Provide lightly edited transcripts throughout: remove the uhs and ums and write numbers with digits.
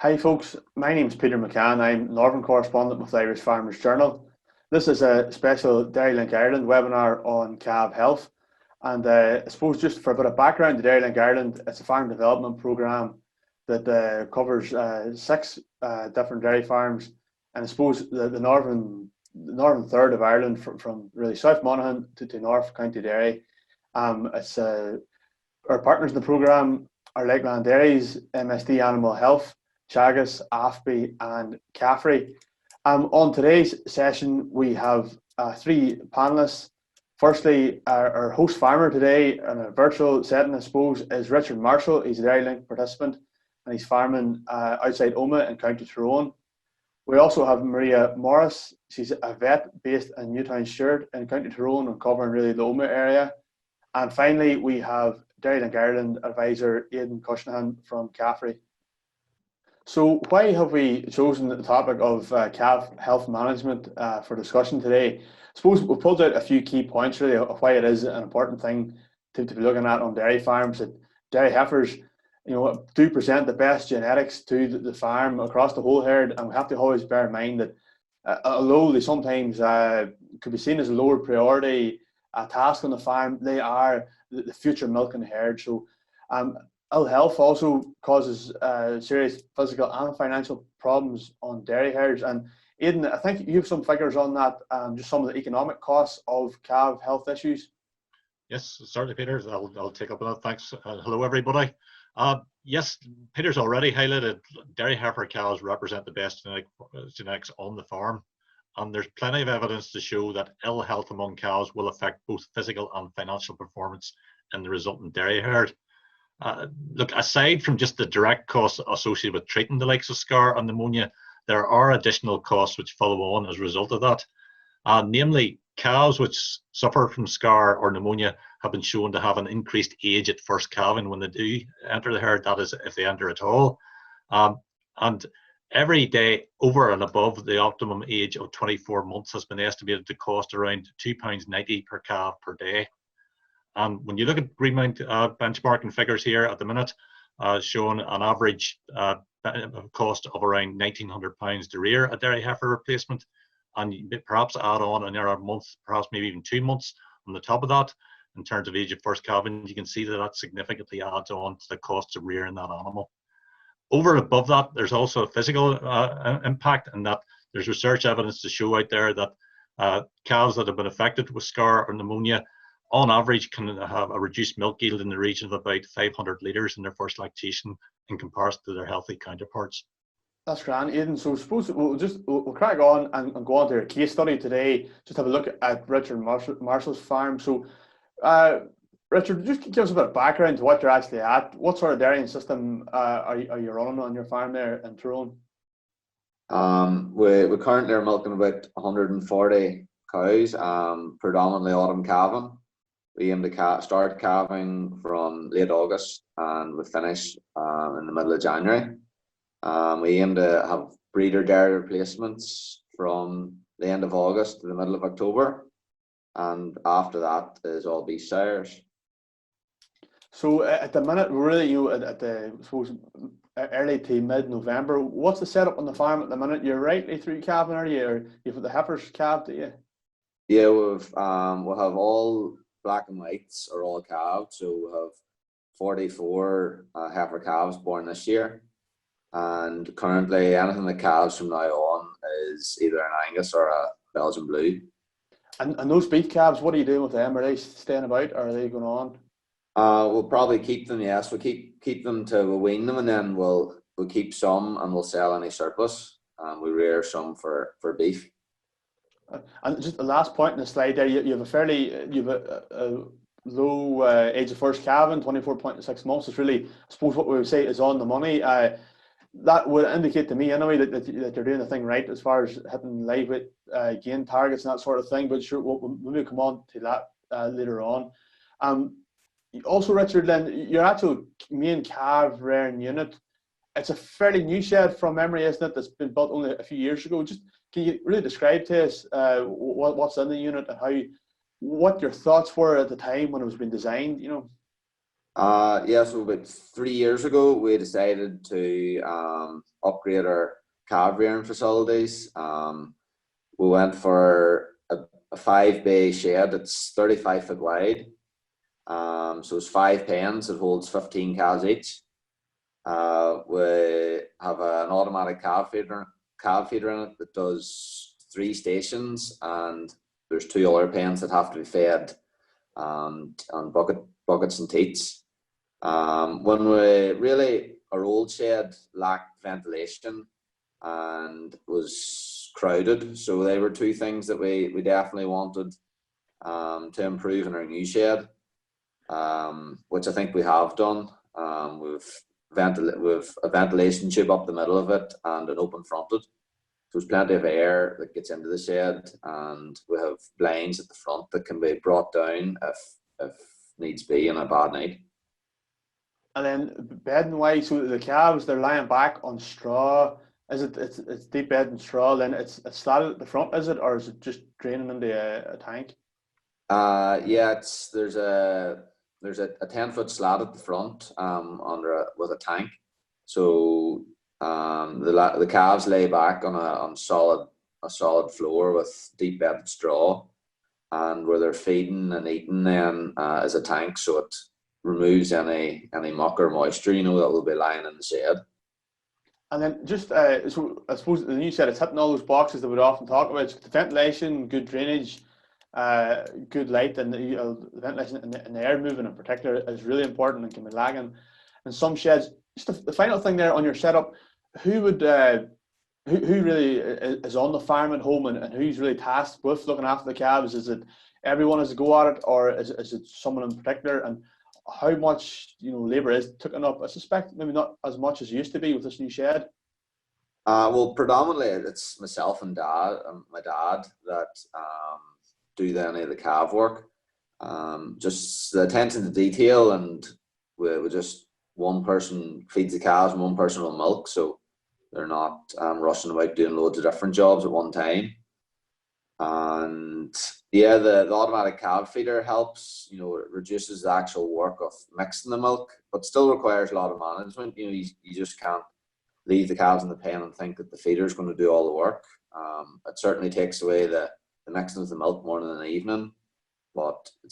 Hi folks, my name's Peter McCann. I'm Northern correspondent with the Irish Farmers Journal. This is a special DairyLink Ireland webinar on calf health. And I suppose just for a bit of background, the DairyLink Ireland, it's a farm development programme that covers six different dairy farms. And I suppose the northern third of Ireland, from really South Monaghan to North County Derry. It's Our partners in the programme are Lakeland Dairies, MSD Animal Health, Teagasc, AFBI, and CAFRE. On today's session, we have three panelists. Firstly, our host farmer today in a virtual setting, I suppose, is Richard Marshall. He's a DairyLink participant and he's farming outside Omagh in County Tyrone. We also have Maria Morris. She's a vet based in Newtownshire in County Tyrone and covering really the Omagh area. And finally, we have DairyLink Ireland advisor Aidan Cushnahan from CAFRE. So why have we chosen the topic of calf health management for discussion today? I suppose we've pulled out a few key points really of why it is an important thing to be looking at on dairy farms. That dairy heifers, do present the best genetics to the farm across the whole herd, and we have to always bear in mind that although they sometimes could be seen as a lower priority task on the farm, they are the future milking herd. So ill health also causes serious physical and financial problems on dairy herds. And Aidan, I think you have some figures on that, just some of the economic costs of calf health issues. Yes, certainly, Peter. I'll take up on that. Thanks. Hello, everybody. Yes, Peter's already highlighted dairy heifer cows represent the best genetics on the farm. And there's plenty of evidence to show that ill health among cows will affect both physical and financial performance in the resultant dairy herd. Look, aside from just the direct costs associated with treating the likes of scar and pneumonia, there are additional costs which follow on as a result of that. Namely, cows which suffer from scar or pneumonia have been shown to have an increased age at first calving when they do enter the herd, that is, if they enter at all. And every day over and above the optimum age of 24 months has been estimated to cost around £2.90 per calf per day. And when you look at Greenmount benchmarking figures here at the minute, showing an average cost of around £1,900 to rear a dairy heifer replacement, and perhaps add on another month, perhaps maybe even 2 months on the top of that, in terms of age of first calving, you can see that that significantly adds on to the cost of rearing that animal. Over and above that, there's also a physical impact, and that there's research evidence to show out there that calves that have been affected with scar or pneumonia on average can have a reduced milk yield in the region of about 500 litres in their first lactation in comparison to their healthy counterparts. That's grand, Aidan. So I suppose we'll crack on and go on to our case study today. Just have a look at Richard Marshall's farm. So Richard, just give us a bit of background to what you're actually at. What sort of dairying system are you running on your farm there in Tyrone? We currently are milking about 140 cows, predominantly autumn calving. We aim to start calving from late August and we finish in the middle of January. We aim to have breeder dairy replacements from the end of August to the middle of October, and after that is all beef sires. So at the minute, really, at the I suppose early to mid-November, what's the setup on the farm at the minute? You're rightly through calving, are you? Or you've got the heifers calved, yeah? Yeah, we'll have all black and whites are all calved, so we'll have 44 heifer calves born this year. And currently, anything that calves from now on is either an Angus or a Belgian Blue. And those beef calves, what are you doing with them? Are they staying about, or are they going on? We'll probably keep them. Yes, we'll keep them we'll wean them, and then we'll keep some, and we'll sell any surplus. We rear some for beef. And just the last point in the slide there, you have a low age of first calving, 24.6 months. It's really, I suppose, what we would say is on the money. That would indicate to me anyway that you're doing the thing right as far as hitting live weight gain targets and that sort of thing. But sure, we'll come on to that later on. Also, Richard, then your actual main calf rearing unit, it's a fairly new shed from memory, isn't it? That's been built only a few years ago. Just can you really describe to us what's in the unit and what your thoughts were at the time when it was being designed? Yeah, so about 3 years ago, we decided to upgrade our calf rearing facilities. We went for a 5 bay shed that's 35 foot wide. So it's 5 pens, it holds 15 calves each. We have an automatic calf feeder in it that does 3 stations, and there's 2 other pens that have to be fed on buckets and teats. When our old shed lacked ventilation and was crowded, so they were 2 things that we definitely wanted to improve in our new shed, which I think we have done. We've a ventilation tube up the middle of it and an open fronted. So there's plenty of air that gets into the shed, and we have blinds at the front that can be brought down if needs be in a bad night. And then bedding wise, so the calves, they're lying back on straw. Is it it's deep bed and straw? Then it's slatted at the front, is it, or is it just draining into a tank? Yeah, there's a 10-foot slat at the front with a tank. So the calves lay back on a solid floor with deep bedded straw, and where they're feeding and eating then is a tank, so it removes any muck or moisture, that will be lying in the shed. And then just so I suppose the new shed, it's hitting all those boxes that we'd often talk about. The ventilation, good drainage, good light, and the ventilation and the air moving in particular is really important and can be lagging in some sheds. Just the final thing there on your setup, who really is on the farm at home, and who's really tasked with looking after the calves? Is it everyone has a go at it, or is it someone in particular? And how much labour is taken up? I suspect maybe not as much as it used to be with this new shed. Well, predominantly it's myself and my dad that do any of the calf work. Just the attention to detail, and we just one person feeds the calves and one person will milk, so they're not rushing about doing loads of different jobs at one time. And yeah, the automatic calf feeder helps. It reduces the actual work of mixing the milk, but still requires a lot of management. You just can't leave the calves in the pen and think that the feeder is going to do all the work. It certainly takes away the mixing of the milk morning and evening, but you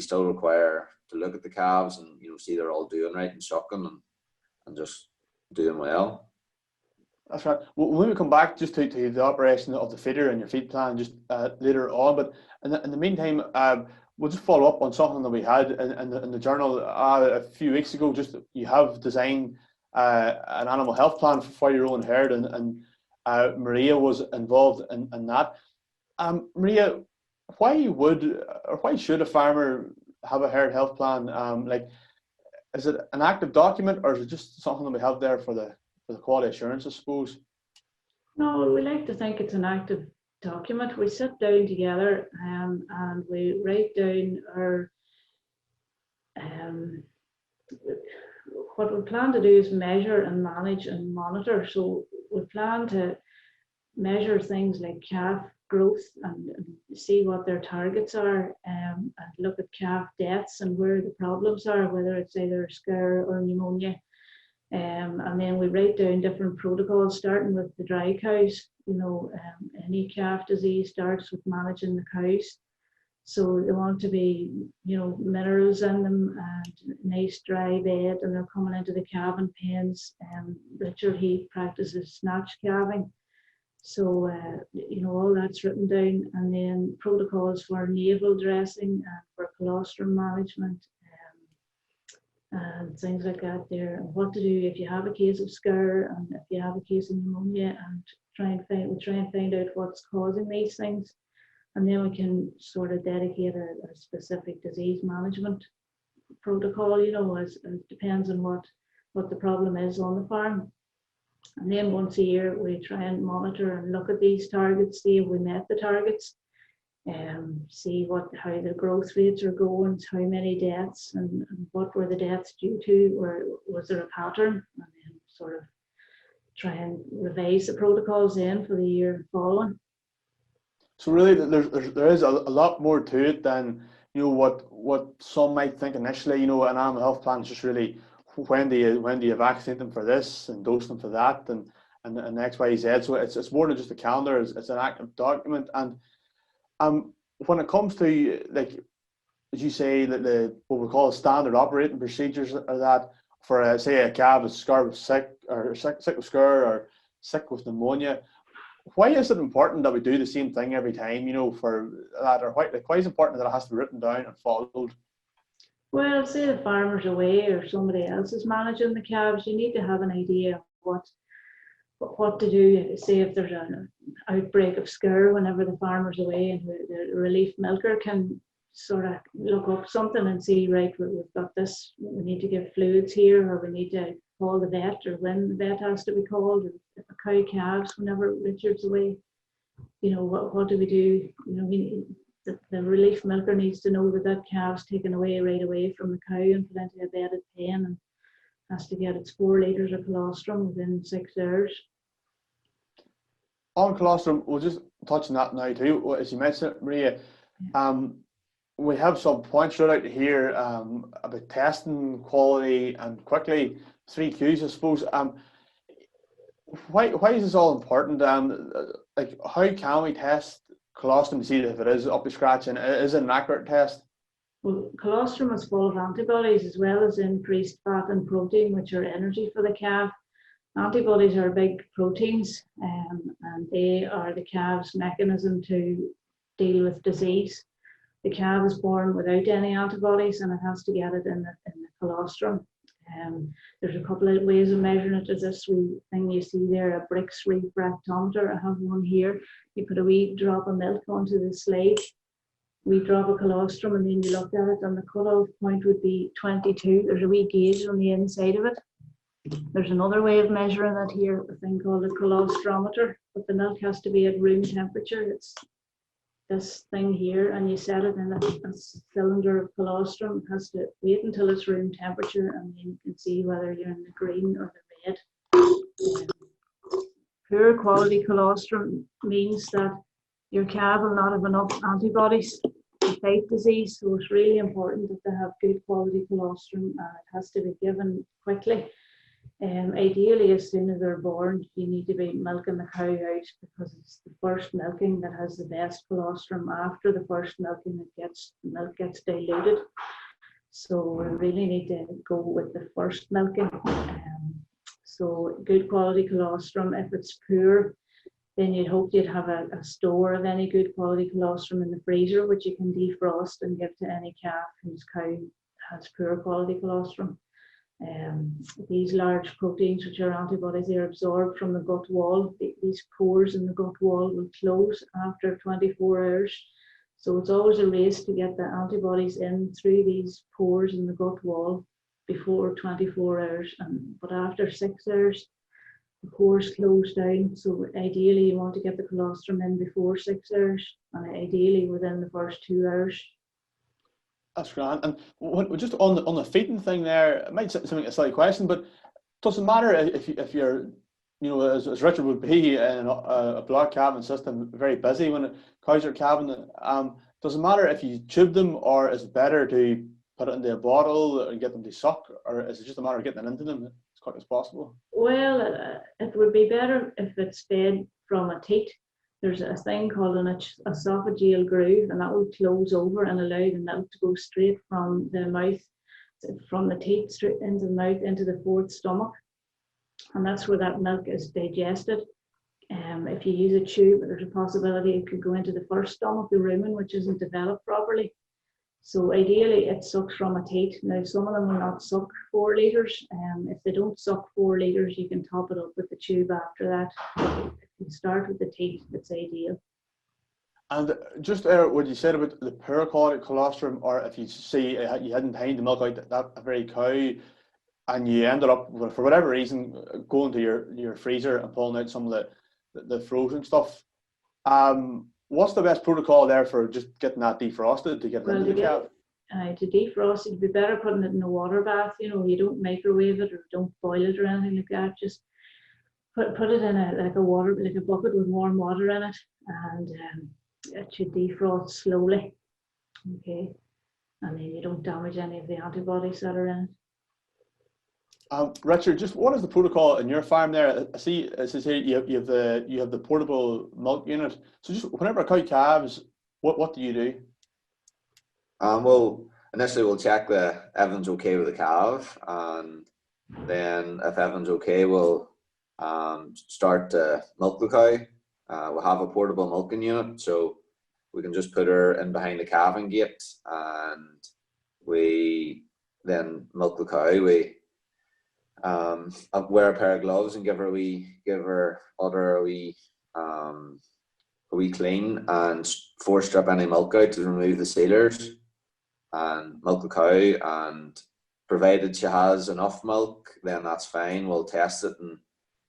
still require to look at the calves and see they're all doing right and sucking and just doing well. That's right. Well, when we come back just to the operation of the feeder and your feed plan just later on, but in the meantime, we'll just follow up on something that we had in the journal a few weeks ago. Just you have designed an animal health plan for your own herd, and Maria was involved in that. Maria, why should a farmer have a herd health plan? Is it an active document, or is it just something that we have there for the quality assurance, I suppose? No, we like to think it's an active document. We sit down together and we write down our what we plan to do is measure and manage and monitor. So we plan to measure things like calf growth and see what their targets are, and look at calf deaths and where the problems are, whether it's either scare or pneumonia. And then we write down different protocols, starting with the dry cows. Any calf disease starts with managing the cows. So they want to be, minerals in them and nice dry bed, and they're coming into the calving pens. Richard Heath practices snatch calving. So, all that's written down, and then protocols for navel dressing and for colostrum management. And things like that there, and what to do if you have a case of scare and if you have a case of pneumonia, and try and find out what's causing these things, and then we can sort of dedicate a specific disease management protocol, as depends on what the problem is on the farm. And then once a year we try and monitor and look at these targets, see if we met the targets, see how the growth rates are going, how many deaths, and what were the deaths due to, or was there a pattern, and then sort of try and revise the protocols then for the year following. So really, there is a lot more to it than you know, what some might think initially, you know, an animal health plan is just really when do you vaccinate them for this and dose them for that and X, Y, Z. So it's more than just a calendar. It's an active document. And when it comes to, like, as you say, that the what we call standard operating procedures are that for say a calf is scared with sick with scur or sick with pneumonia. Why is it important that we do the same thing every time, you know, for that? Or why is it important that it has to be written down and followed? Well, say the farmer's away or somebody else is managing the calves, you need to have an idea of what to do. Say if there's an outbreak of scur whenever the farmer's away, and the relief milker can sort of look up something and see, right, we've got this, we need to give fluids here, or we need to call the vet, or when the vet has to be called, or if a cow calves whenever Richard's away, you know, what do we do? You know, the relief milker needs to know that that calf's taken away right away from the cow and put into a bedded pen and has to get its 4 litres of colostrum within 6 hours. On colostrum, we'll just touch on that now too. As you mentioned, Maria, we have some points right out here about testing quality and quickly 3 Qs, I suppose. Why is this all important? Like, how can we test colostrum to see if it is up to scratch, and is it an accurate test? Well, colostrum is full of antibodies as well as increased fat and protein, which are energy for the calf. Antibodies are big proteins, and they are the calf's mechanism to deal with disease. The calf is born without any antibodies, and it has to get it in the colostrum. There's a couple of ways of measuring it. There's this wee thing you see there, a Brix refractometer. I have one here. You put a wee drop of milk onto the slide, we drop a colostrum, and then you look at it, and the cutoff point would be 22. There's a wee gauge on the inside of it. There's another way of measuring it here, a thing called a colostrometer, but the milk has to be at room temperature. It's this thing here, and you set it in a cylinder of colostrum. It has to wait until it's room temperature, and then you can see whether you're in the green or the red. Poor quality colostrum means that your calf will not have enough antibodies to fight disease, so it's really important that they have good quality colostrum, and it has to be given quickly. Ideally, as soon as they're born, you need to be milking the cow out, because it's the first milking that has the best colostrum. After the first milking, the milk gets diluted. So we really need to go with the first milking. So good quality colostrum. If it's poor, then you'd hope you'd have a store of any good quality colostrum in the freezer, which you can defrost and give to any calf whose cow has poor quality colostrum. These large proteins, which are antibodies, they're absorbed from the gut wall. These pores in the gut wall will close after 24 hours. So it's always a race to get the antibodies in through these pores in the gut wall before 24 hours. But after 6 hours, the pores close down. So ideally, you want to get the colostrum in before 6 hours, and ideally within the first 2 hours. That's grand. And just on the feeding thing there, it might seem like a silly question, but doesn't matter if you're, you know, as Richard would be in a block calving system, very busy when cows are calving. Doesn't matter if you tube them, or is it better to put it into a bottle and get them to suck, or is it just a matter of getting it into them as quick as possible? Well, it would be better if it's fed from a teat. There's a thing called an esophageal groove, and that will close over and allow the milk to go straight from the mouth, from the teat straight into the mouth, into the fourth stomach. And that's where that milk is digested. If you use a tube, there's a possibility it could go into the first stomach, the rumen, which isn't developed properly. So ideally, it sucks from a teat. Now, some of them will not suck 4 litres. If they don't suck 4 litres, you can top it up with the tube after that. If you start with the teat, it's ideal. And just what you said about the poor quality colostrum, or if you see you hadn't tamed the milk out that very cow, and you ended up, for whatever reason, going to your freezer and pulling out some of the frozen stuff, what's the best protocol there for just getting that defrosted to get it into the calf? To defrost, it'd be better putting it in a water bath. You know, you don't microwave it or don't boil it or anything like that. Just put it in a bucket with warm water in it, and it should defrost slowly. Okay. and then you don't damage any of the antibodies that are in it. Richard, just what is the protocol in your farm there? I see it says here you have the portable milk unit. So just whenever a cow calves, what do you do? Well, initially we'll check that everything's okay with the calf, and then if everything's okay, we'll start to milk the cow. We'll have a portable milking unit, so we can just put her in behind the calving gate, and we then milk the cow. We wear a pair of gloves and give her a wee clean and force strip any milk out to remove the sealers and milk the cow. And provided she has enough milk, then that's fine. We'll test it and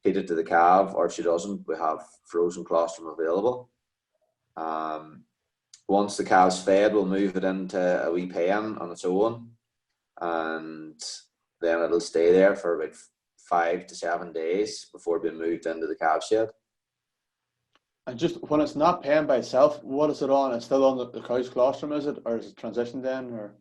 feed it to the calf, or if she doesn't, we have frozen colostrum available. Once the calf's fed, we'll move it into a wee pen on its own, and then it'll stay there for about 5 to 7 days before being moved into the calf shed. And just when it's not paying by itself, what is it on? It's still on the cow's colostrum, is it, or is it transitioned then? Or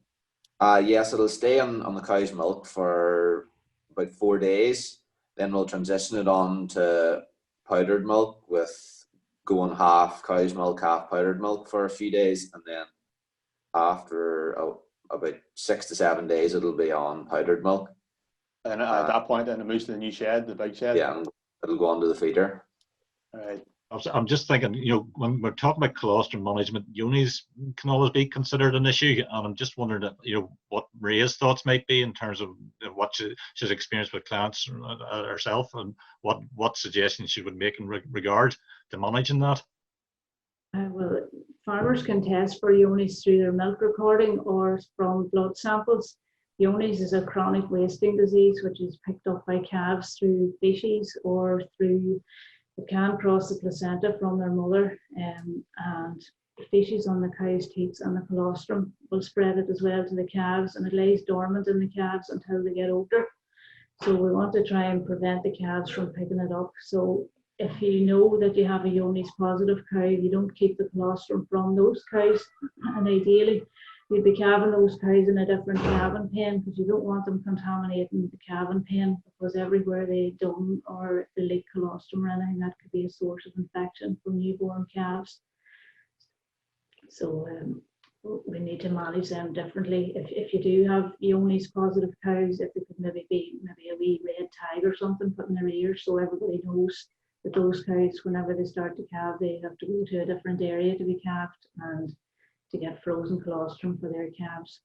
Yes, it'll stay on the cow's milk for about 4 days. Then we'll transition it on to powdered milk, with going half cow's milk, half powdered milk for a few days, and then after about 6 to 7 days, it'll be on powdered milk. And at that point, then it moves to the new shed, the big shed. Yeah, and it'll go onto the feeder. All right. I'm just thinking, when we're talking about colostrum management, unis can always be considered an issue, and I'm just wondering, what Maria's thoughts might be in terms of what she's experienced with clients herself, and what suggestions she would make in regard to managing that. Well, farmers can test for Johne's through their milk recording or from blood samples. Johne's is a chronic wasting disease which is picked up by calves through feces or through. It can cross the placenta from their mother, and the feces on the cow's teats and the colostrum will spread it as well to the calves, and it lays dormant in the calves until they get older. So we want to try and prevent the calves from picking it up. So if you know that you have a Johne's positive cow, you don't keep the colostrum from those cows, and ideally you'd be calving those cows in a different calving pen, because you don't want them contaminating the calving pen, because everywhere they dung or they leak colostrum or anything, that could be a source of infection for newborn calves. So we need to manage them differently. If you do have Johne's positive cows, if it could maybe a wee red tag or something put in their ears, so everybody knows that those cows, whenever they start to calve, they have to go to a different area to be calved and to get frozen colostrum for their calves.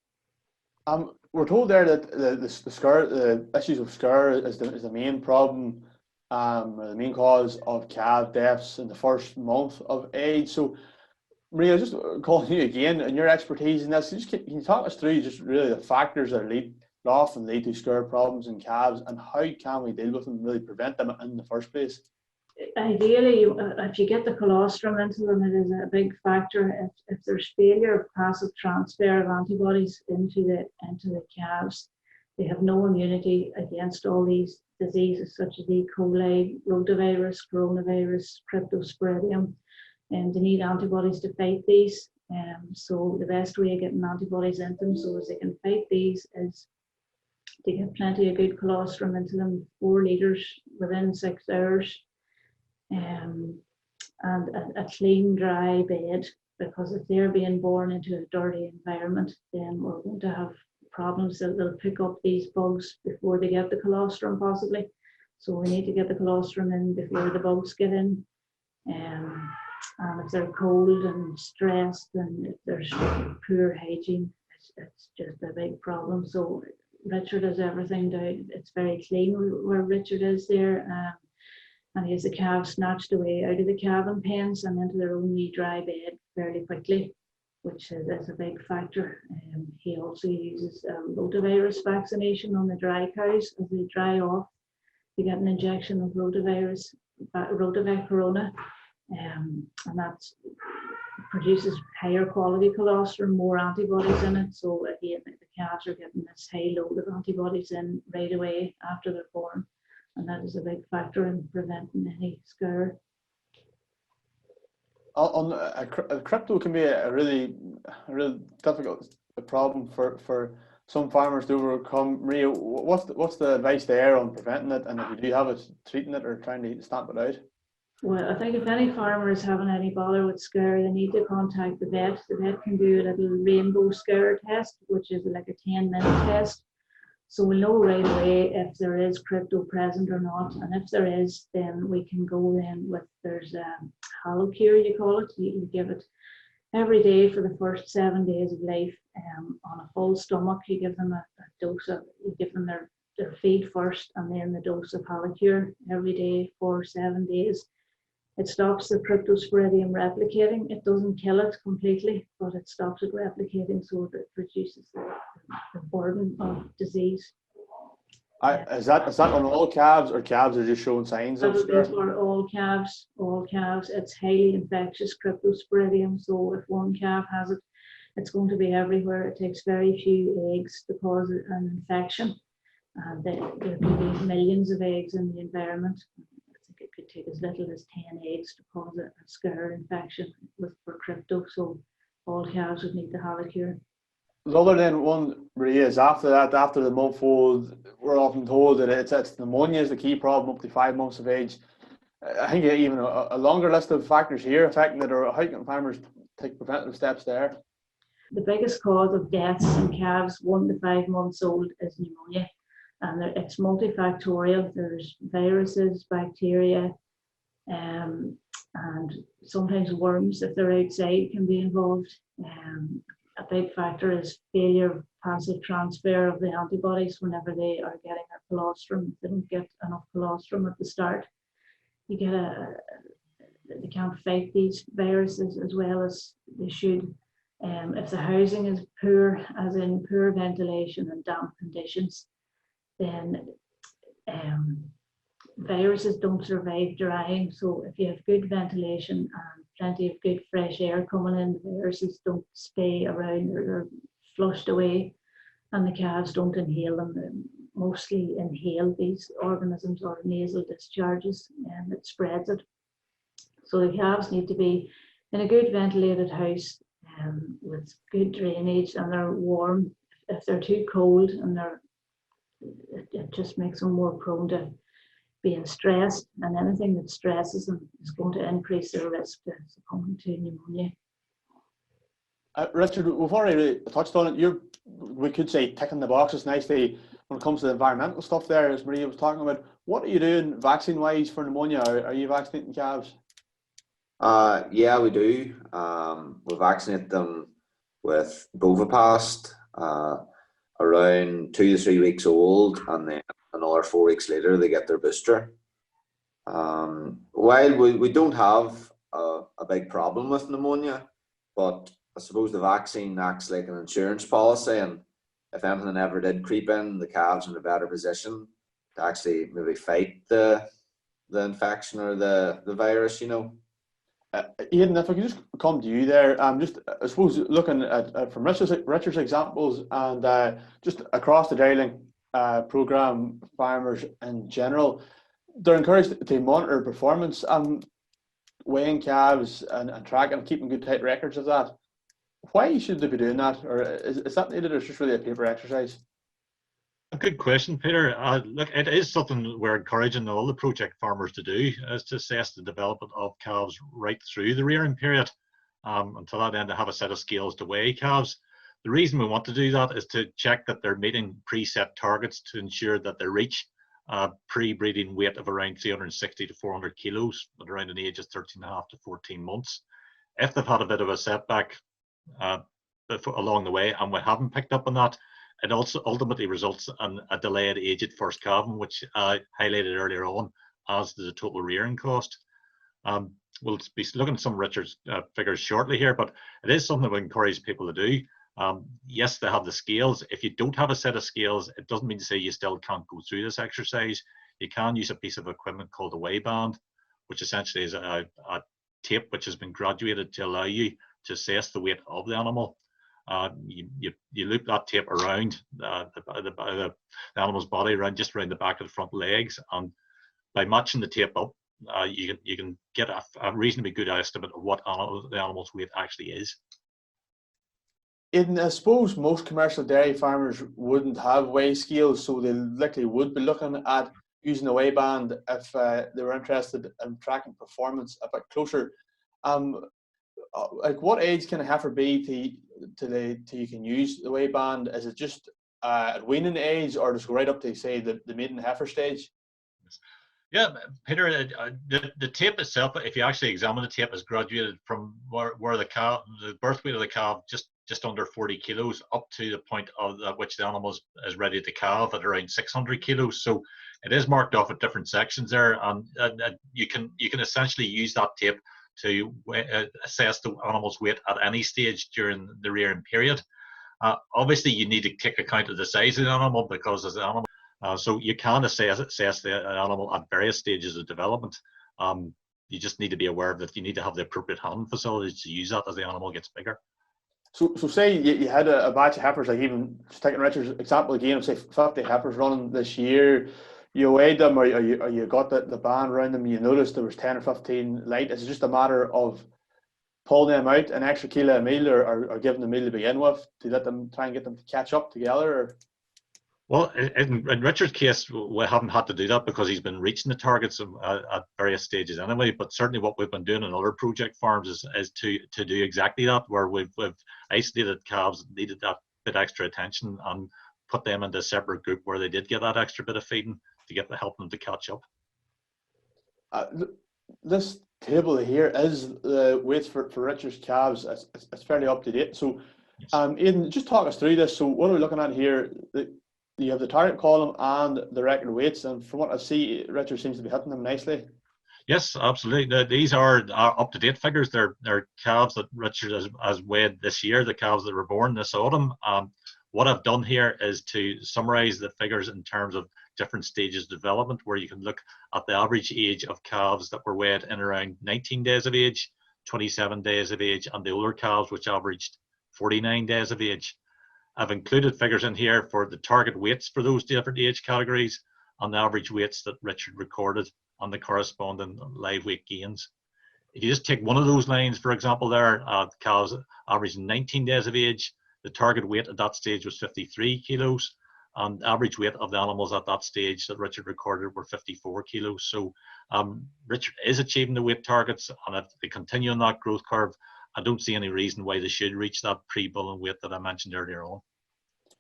We're told there that the issues of scur is the main problem, or the main cause of calf deaths in the first month of age. So, Maria, just calling you again and your expertise in this, can you talk us through just really the factors that often lead to scur problems in calves, and how can we deal with them, really prevent them in the first place? Ideally, if you get the colostrum into them, it is a big factor. If there's failure of passive transfer of antibodies into the calves, they have no immunity against all these diseases such as E. coli, rotavirus, coronavirus, cryptosporidium, and they need antibodies to fight these. So the best way of getting antibodies into them so as they can fight these is to get plenty of good colostrum into them, 4 litres within 6 hours. And a clean, dry bed, because if they're being born into a dirty environment, then we're going to have problems that they'll pick up these bugs before they get the colostrum possibly. So we need to get the colostrum in before the bugs get in. And if they're cold and stressed, and if there's poor hygiene, it's just a big problem. So Richard has everything down. It's very clean where Richard is there. And he has the calves snatched away out of the calving pens and into their own wee dry bed fairly quickly, which is a big factor. He also uses rotavirus vaccination on the dry cows. As they dry off, they get an injection of Rotavirec Corona, and that produces higher quality colostrum, more antibodies in it. So again, the calves are getting this high load of antibodies in right away after they're born. And that is a big factor in preventing any scur. Crypto can be a really difficult a problem for some farmers to overcome. Maria, what's the advice there on preventing it, and if you do have it, treating it or trying to stamp it out? Well, I think if any farmer is having any bother with scare, they need to contact the vet. The vet can do a little rainbow scare test, which is like a 10-minute test. So we'll know right away if there is crypto present or not. And if there is, then we can go in with, there's a Halocure, you call it. You give it every day for the first 7 days of life on a full stomach. You give them a dose of, you give them their feed first and then the dose of Halocure every day for 7 days. It stops the cryptosporidium replicating. It doesn't kill it completely, but it stops it replicating, so it reduces the burden of disease. Is that on all calves, or calves are just showing signs of scare? For all calves, it's highly infectious cryptosporidium. So if one calf has it, it's going to be everywhere. It takes very few eggs to cause an infection. There could be millions of eggs in the environment. It could take as little as 10 eggs to cause a scare infection for crypto. So all calves would need the Halocure. The other then one, Maria, is after that, after the month-old, we're often told that it's pneumonia is the key problem up to 5 months of age. I think even a longer list of factors here affecting it, or how can farmers take preventative steps there? The biggest cause of deaths in calves 1 to 5 months old is pneumonia. And it's multifactorial. There's viruses, bacteria, and sometimes worms, if they're outside, can be involved. A big factor is failure of passive transfer of the antibodies whenever they are getting their colostrum. If they don't get enough colostrum at the start, you get they can't fight these viruses as well as they should. If the housing is poor, as in poor ventilation and damp conditions, then viruses don't survive drying. So if you have good ventilation and plenty of good fresh air coming in, the viruses don't stay around, or they're flushed away, and the calves don't inhale them. They mostly inhale these organisms or nasal discharges, and it spreads it. So the calves need to be in a good ventilated house with good drainage, and they're warm. If they're too cold, and it just makes them more prone to being stressed, and anything that stresses them is going to increase their risk to succumbing to pneumonia. Richard, we've already touched on it. We could say ticking the boxes nicely when it comes to the environmental stuff there, as Maria was talking about. What are you doing vaccine-wise for pneumonia? Are you vaccinating calves? Yeah, we do. We vaccinate them with Bovapast around 2 to 3 weeks old, and then another 4 weeks later they get their booster. While we don't have a big problem with pneumonia, but I suppose the vaccine acts like an insurance policy, and if anything ever did creep in, the calves are in a better position to actually maybe fight the infection or the virus, you know. Aidan, if I could just come to you there, just I suppose looking at from Richard's examples, and just across the Dairyling programme, farmers in general, they're encouraged to monitor performance, weighing calves and tracking and keeping good tight records of that. Why should they be doing that, or is that needed, or is it just really a paper exercise? A good question, Peter. Look, it is something we're encouraging all the project farmers to do, is to assess the development of calves right through the rearing period. Until that end, to have a set of scales to weigh calves. The reason we want to do that is to check that they're meeting preset targets to ensure that they reach pre-breeding weight of around 360 to 400 kilos at around an age of 13.5 to 14 months. If they've had a bit of a setback along the way and we haven't picked up on that, it also ultimately results in a delayed age at first calving, which I highlighted earlier on as the total rearing cost. We'll be looking at some Richard's figures shortly here, but it is something we encourage people to do. Yes, they have the scales. If you don't have a set of scales, it doesn't mean to say you still can't go through this exercise. You can use a piece of equipment called a weigh band, which essentially is a tape which has been graduated to allow you to assess the weight of the animal. You loop that tape around the animal's body, just around the back of the front legs, and by matching the tape up, you can get a reasonably good estimate of what the animal's weight actually is. I suppose most commercial dairy farmers wouldn't have weigh scales, so they likely would be looking at using a weigh band if they were interested in tracking performance a bit closer. Like what age can a heifer be till you can use the weigh band? Is it just at weaning age, or does it go right up to say the maiden heifer stage? Yeah, Peter, the tape itself, if you actually examine the tape, is graduated from where the birth weight of the calf just under 40 kilos up to the point at which the animal is ready to calve at around 600 kilos. So it is marked off at different sections there, and you can essentially use that tape to assess the animal's weight at any stage during the rearing period. Obviously, you need to take account of the size of the animal, because as the animal so you can assess the animal at various stages of development. You just need to be aware that you need to have the appropriate handling facilities to use that as the animal gets bigger. So say you had a batch of heifers, like even just taking Richard's example again, of say 50 heifers running this year. You weighed them, or you got the band around them, you noticed there was 10 or 15 light. Is it just a matter of pulling them out an extra kilo a meal, or giving them a meal to begin with to let them try and get them to catch up together? Or? Well, in Richard's case, we haven't had to do that because he's been reaching the targets at various stages anyway. But certainly what we've been doing in other project farms is to do exactly that, where we've isolated calves that needed that bit extra attention and put them into a separate group where they did get that extra bit of feeding to help them to catch up. This table here is the weights for Richard's calves. It's fairly up to date. So, Yes. Aidan, just talk us through this. So what are we looking at here? You have the target column and the record weights, and from what I see, Richard seems to be hitting them nicely. Yes, absolutely. These are up-to-date figures. They're calves that Richard has weighed this year, the calves that were born this autumn. What I've done here is to summarize the figures in terms of different stages of development, where you can look at the average age of calves that were weighed in around 19 days of age, 27 days of age, and the older calves which averaged 49 days of age. I've included figures in here for the target weights for those different age categories and the average weights that Richard recorded on the corresponding live weight gains. If you just take one of those lines, for example, there, cows averaging 19 days of age, the target weight at that stage was 53 kilos, and the average weight of the animals at that stage that Richard recorded were 54 kilos. So Richard is achieving the weight targets, and if they continue on that growth curve, I don't see any reason why they should reach that pre-bulling weight that I mentioned earlier on.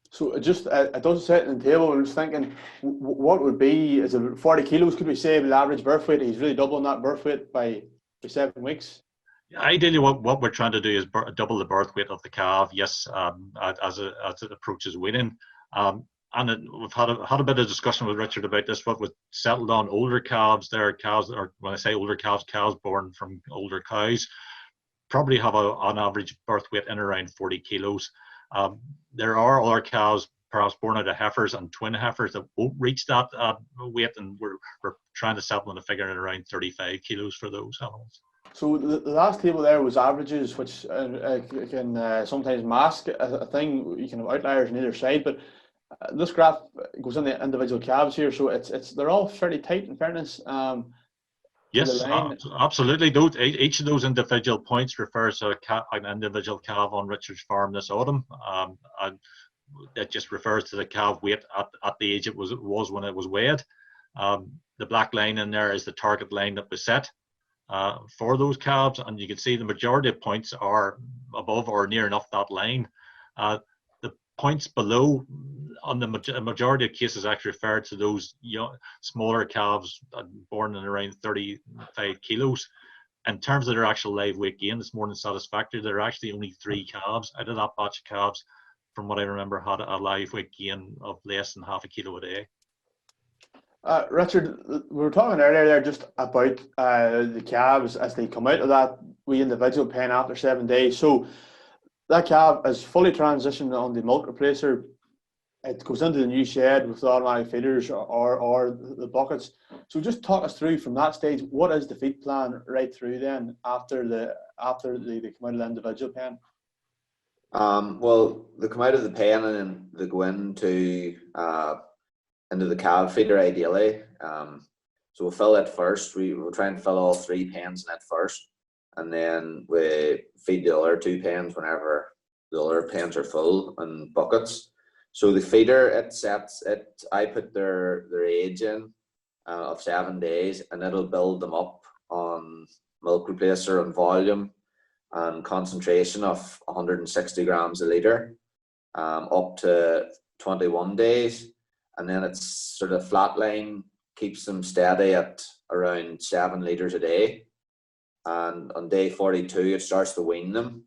So it doesn't sit in the table. I was thinking, what would be, is it 40 kilos, could we say, the average birth weight? He's really doubling that birth weight by 7 weeks. Ideally, what we're trying to do is double the birth weight of the calf, yes, as it approaches weaning. We've had a bit of discussion with Richard about this. What was settled on older calves, when I say older calves, cows born from older cows, probably have an average birth weight in around 40 kilos. There are other cows, perhaps born out of heifers and twin heifers, that won't reach that weight, and we're trying to settle on a figure at around 35 kilos for those animals. So the last table there was averages, which can sometimes mask a thing. You can have outliers on either side, but this graph goes in the individual calves here, so they're all fairly tight, in fairness. Yes, absolutely. Each of those individual points refers to an individual calf on Richard's farm this autumn. And it just refers to the calf weight at the age it was when it was weighed. The black line in there is the target line that was set for those calves, and you can see the majority of points are above or near enough that line. The points below, on the majority of cases, actually refer to those smaller calves born in around 35 kilos. In terms of their actual live weight gain, it's more than satisfactory. There are actually only 3 calves out of that batch of calves, from what I remember, had a live weight gain of less than half a kilo a day. Richard, we were talking earlier there just about the calves as they come out of that wee individual pen after 7 days. So that calf is fully transitioned on the milk replacer. It goes into the new shed with the automatic feeders or the buckets. So just talk us through from that stage, what is the feed plan right through then after they come out of the individual pen? Well, they come out of the pen and then they go into the calf feeder ideally. So we'll fill it first. We'll try and fill all 3 pens in it first, and then we feed the other 2 pens whenever the other pens are full and buckets. So the feeder, it sets it. I put their age in of 7 days, and it'll build them up on milk replacer and volume and concentration of 160 grams a litre, up to 21 days, and then it's sort of flatline, keeps them steady at around 7 litres a day. And on day 42, it starts to wean them,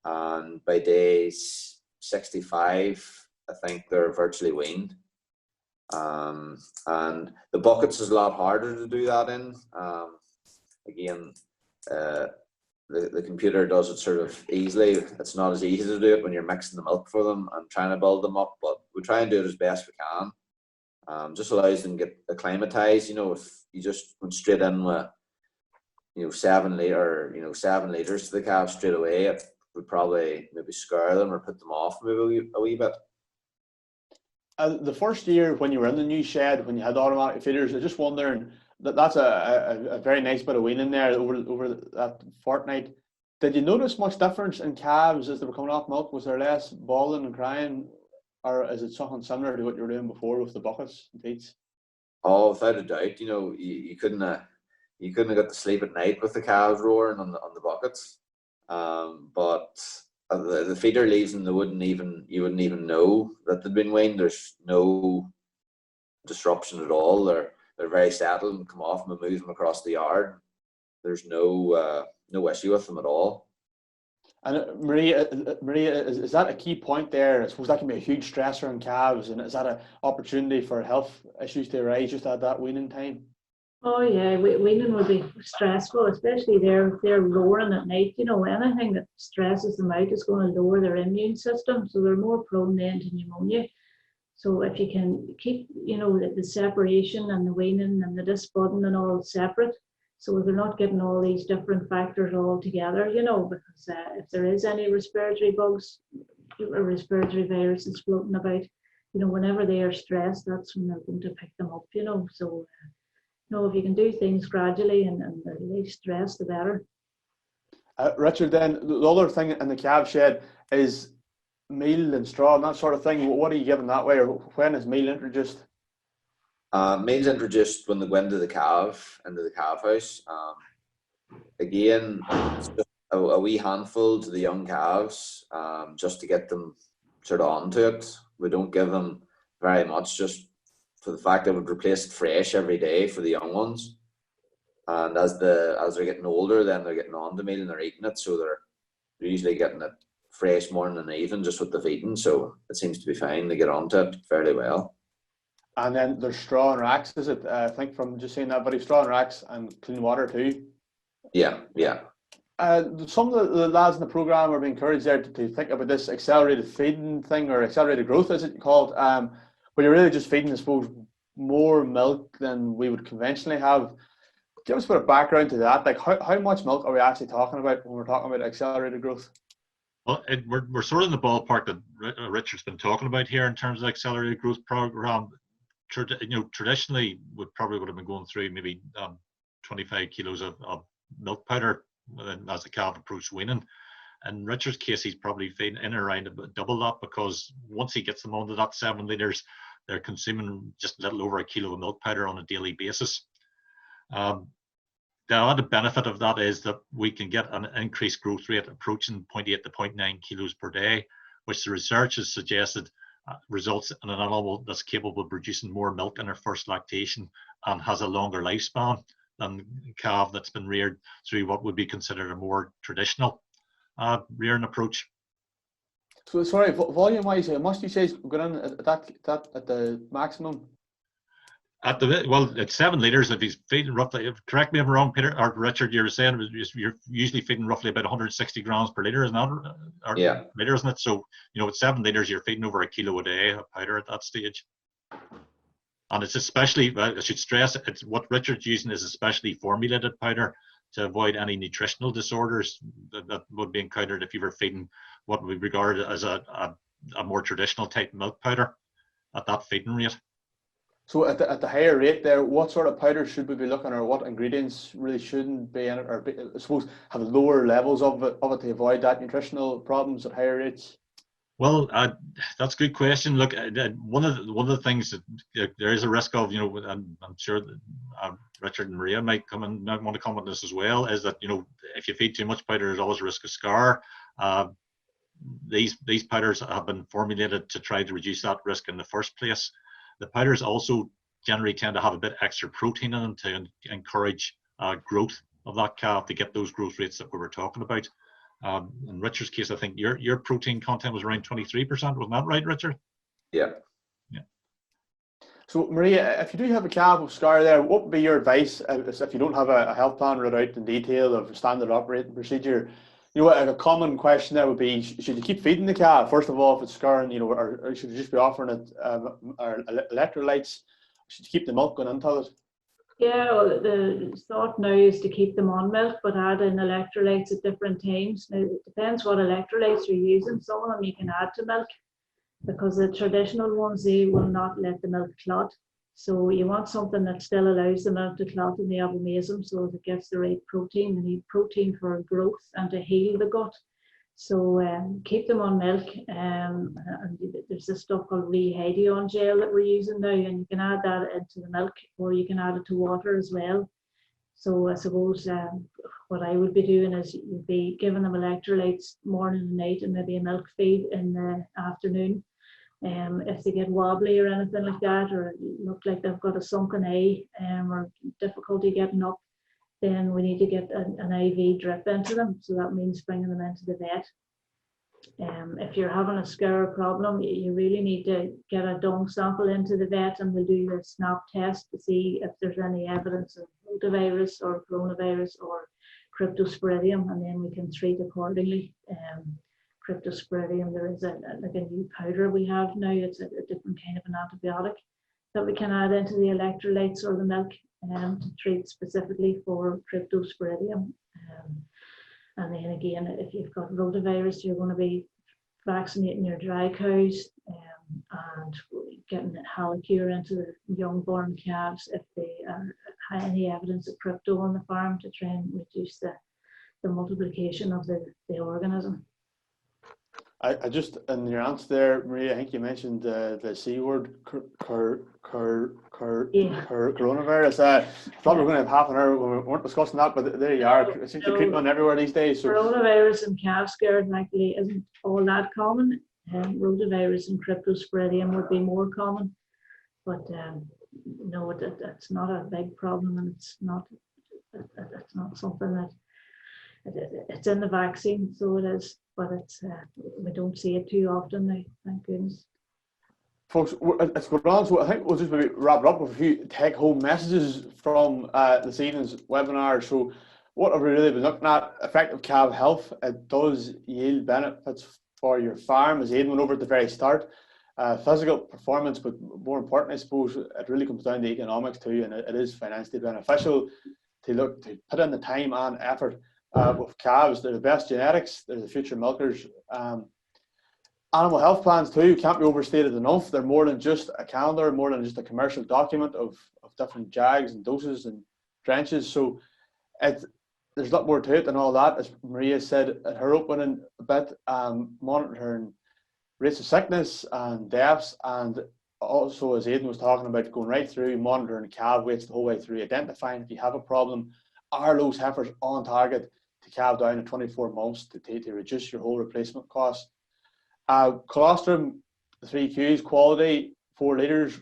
and by day 65, I think they're virtually weaned. And the buckets is a lot harder to do that in. Again, the computer does it sort of easily. It's not as easy to do it when you're mixing the milk for them and trying to build them up, but we try and do it as best we can. Just allows them to get acclimatized. If you just went straight in with 7 litres to the calves straight away, it would probably maybe scare them or put them off maybe a wee bit. The first year when you were in the new shed, when you had automatic feeders, I was just wondering, that's a very nice bit of weaning there over that fortnight. Did you notice much difference in calves as they were coming off milk? Was there less bawling and crying, or is it something similar to what you were doing before with the buckets and teats? Oh, without a doubt. You couldn't have got to sleep at night with the calves roaring on the buckets. But the feeder leaves, and you wouldn't even know that they'd been weaned. There's no disruption at all. They're very settled and come off and move them across the yard. There's no issue with them at all. And Maria, is that a key point there? I suppose that can be a huge stressor on calves, and is that an opportunity for health issues to arise just at that weaning time? Oh yeah, weaning would be stressful, especially they're roaring at night. Anything that stresses them out is going to lower their immune system, so they're more prone then to pneumonia. So if you can keep, the separation and the weaning and the disbudding and all separate, so they're not getting all these different factors all together, because if there is any respiratory bugs or respiratory viruses floating about, whenever they are stressed, that's when they're going to pick them up, So, if you can do things gradually and the least stress, the better. Richard, then the other thing in the calf shed is meal and straw and that sort of thing. What are you giving that way, or when is meal introduced? Meal's introduced when they go into the calf house. Again, it's just a wee handful to the young calves, just to get them sort of onto it. We don't give them very much, just for the fact that we'd replace it fresh every day for the young ones. And as they're getting older, then they're getting on the meal and they're eating it, so they're usually getting it fresh morning and evening just with the feeding. So it seems to be fine. They get onto it fairly well. And then there's straw and racks, is it? I think from just saying that, but straw and racks and clean water too. Yeah. Some of the lads in the programme are being encouraged there to think about this accelerated feeding thing, or accelerated growth, as it's called, where you're really just feeding, I suppose, more milk than we would conventionally have. Give us a bit of background to that. Like, how much milk are we actually talking about when we're talking about accelerated growth? Well, we're sort of in the ballpark that Richard's been talking about here in terms of accelerated growth program. Traditionally, we probably would have been going through maybe 25 kilos of milk powder as the calf approached weaning. In Richard's case, he's probably feeding in around double that, because once he gets them onto that 7 litres, they're consuming just a little over a kilo of milk powder on a daily basis. The added benefit of that is that we can get an increased growth rate approaching 0.8 to 0.9 kilos per day, which the research has suggested results in an animal that's capable of producing more milk in their first lactation and has a longer lifespan than a calf that's been reared through what would be considered a more traditional rearing approach. So sorry, volume-wise, must you say going in at the maximum? It's 7 litres. If he's feeding roughly, correct me if I'm wrong, Peter or Richard, you were saying you're usually feeding roughly about 160 grams per litre, isn't that? Yeah. Litre, isn't it? So, at 7 litres, you're feeding over a kilo a day of powder at that stage. And it's especially, I should stress, it's what Richard's using is especially formulated powder to avoid any nutritional disorders that would be encountered if you were feeding what we regard as a more traditional type milk powder at that feeding rate. So at the higher rate there, what sort of powders should we be looking, or what ingredients really shouldn't be in it, or I suppose have lower levels of it to avoid that nutritional problems at higher rates? Well, that's a good question. Look, one of the things that there is a risk of, and I'm sure that Richard and Maria might want to comment on this as well, is that if you feed too much powder, there's always a risk of scar. These powders have been formulated to try to reduce that risk in the first place. The powders also generally tend to have a bit extra protein in them to encourage growth of that calf, to get those growth rates that we were talking about. In Richard's case, I think your protein content was around 23%. Wasn't that right, Richard? Yeah. Yeah. So, Maria, if you do have a calf with scar there, what would be your advice if you don't have a health plan read out in detail of standard operating procedure? A common question there would be: should you keep feeding the calf first of all if it's scarring? Or should you just be offering it electrolytes? Should you keep the milk going into it? Yeah, well, the thought now is to keep them on milk, but add in electrolytes at different times. Now, it depends what electrolytes you're using. Some of them you can add to milk, because the traditional ones, they will not let the milk clot. So you want something that still allows the milk to clot in the abomasum, so that it gets the right protein. You need protein for growth and to heal the gut. So keep them on milk. And there's this stuff called Rehydrion gel that we're using now, and you can add that into the milk, or you can add it to water as well. So I suppose what I would be doing is you'd be giving them electrolytes morning and night, and maybe a milk feed in the afternoon. If they get wobbly or anything like that, or look like they've got a sunken eye or difficulty getting up, then we need to get an IV drip into them. So that means bringing them into the vet. If you're having a scar problem, you really need to get a dung sample into the vet, and we'll do a snap test to see if there's any evidence of rotavirus or coronavirus or cryptosporidium, and then we can treat accordingly. Cryptosporidium, there is a new powder we have now. It's a different kind of an antibiotic that we can add into the electrolytes or the milk to treat specifically for cryptosporidium. And then again, if you've got rotavirus, you're going to be vaccinating your dry cows and getting Halocure into the young born calves if they have any evidence of crypto on the farm, to try and reduce the multiplication of the organism. I just, in your answer there, Maria, I think you mentioned the C word, coronavirus. I thought we were going to have half an hour when we weren't discussing that, but there you are. It seems to creep on everywhere these days. So. Coronavirus and calf scare actually isn't all that common. Rotavirus and cryptosporidium would be more common, but no, it's not a big problem, and it's not something that it's in the vaccine, so it is. But it's we don't see it too often now, thank goodness. Folks, it's going on, so I think we'll just maybe wrap it up with a few take-home messages from this evening's webinar. So what have we really been looking at? Effective calf health. It does yield benefits for your farm, as Aidan went over at the very start. Physical performance, but more importantly, I suppose, it really comes down to economics too, and it is financially beneficial to put in the time and effort. With calves, they're the best genetics, they're the future milkers. Animal health plans too can't be overstated enough. They're more than just a calendar, more than just a commercial document of different JAGs and doses and trenches. So there's a lot more to it than all that. As Maria said at her opening a bit, monitoring rates of sickness and deaths, and also, as Aidan was talking about, going right through, monitoring calf weights the whole way through, identifying if you have a problem. Are those heifers on target to calve down in 24 months to reduce your whole replacement cost? Colostrum, the 3 Qs, quality, 4 litres,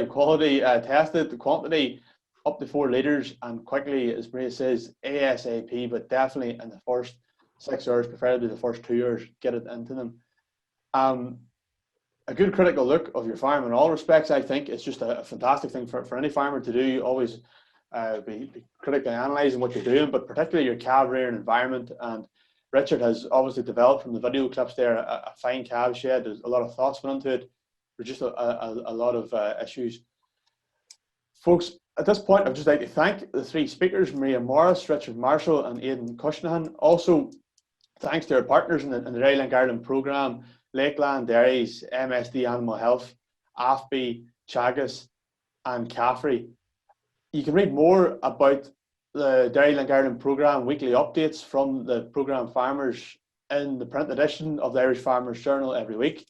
quality tested, the quantity up to 4 litres, and quickly, as Maria says, ASAP, but definitely in the first 6 hours, preferably the first 2 hours, get it into them. A good critical look of your farm in all respects, I think, is just a fantastic thing for any farmer to do. Always be critically analysing what you're doing, but particularly your calf rearing environment. And Richard has obviously developed from the video clips there a fine calf shed. There's a lot of thoughts went into it. There's just a lot of issues. Folks, at this point, I'd just like to thank the 3 speakers, Maria Morris, Richard Marshall, and Aidan Cushnahan. Also, thanks to our partners in the Dairylink Ireland programme, Lakeland Dairies, MSD Animal Health, AFBI, Chagas, and Caffrey. You can read more about the Dairylink Ireland programme, weekly updates from the programme farmers in the print edition of the Irish Farmers Journal every week.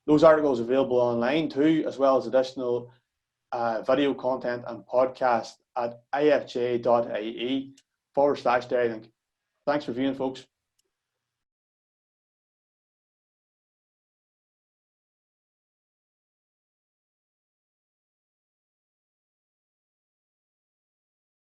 Those articles are available online too, as well as additional video content and podcast at ifj.ie/Dairylink. Thanks for viewing, folks.